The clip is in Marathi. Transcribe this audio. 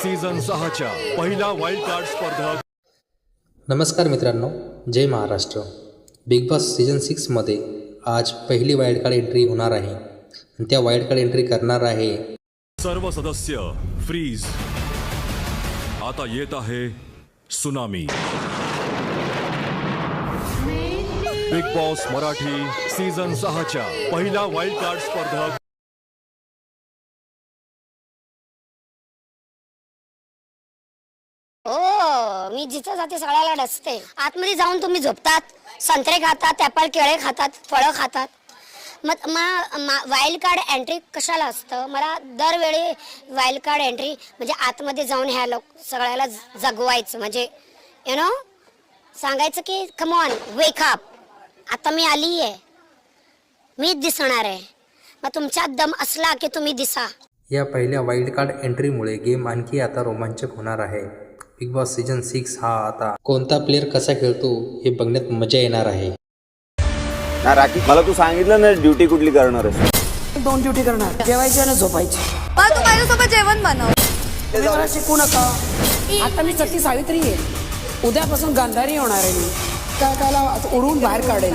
सीझन 6च्या पहिल्या वाईल्ड कार्ड स्पर्धक. नमस्कार मित्रांनो, जय महाराष्ट्र. बिग बॉस सीझन 6मध्ये आज पहिली वाईल्ड कार्ड एंट्री होणार आहे आणि त्या वाईल्ड कार्ड एंट्री करणार आहे सर्व सदस्य फ्रीज. आता येत आहे tsunami. Bigg Boss Marathi season 6च्या पहिल्या वाईल्ड कार्ड स्पर्धक. हो, मी जिथं जाते सगळ्याला डसते. आतमध्ये जाऊन तुम्ही झोपतात, संत्रे खातात, ॲपल केळे खातात, फळं खातात. मग वाईल्ड कार्ड एंट्री कशाला असतं? मला दरवेळी वाईल्ड कार्ड एंट्री म्हणजे आतमध्ये जाऊन ह्या सगळ्याला जगवायचं, म्हणजे यु नो सांगायचं की कम ऑन वेक अप, आता मी आली आहे, मीच दिसणार आहे. मग तुमच्यात दम असला की तुम्ही दिसा. या पहिल्या वाईल्ड कार्ड एंट्रीमुळे गेम आणखी आता रोमांचक होणार आहे. बिग बॉस सीझन 6 हा आता कोणता प्लेअर कसा खेळतो हे बघण्यात मजा येणार आहे. ना राखी, मला तू सांगितलं ना ड्युटी कुठली करणार आहेस? 2 ड्युटी करणार, जेवायची आणि झोपायची. मग तू माझ्यासोबत जेवण बनव. तुम्ही मला शिकू नका. आता मी सती सावित्री आहे, उद्यापासून गांधारी होणार आहे. मी त्याला उडून बाहेर काढेल.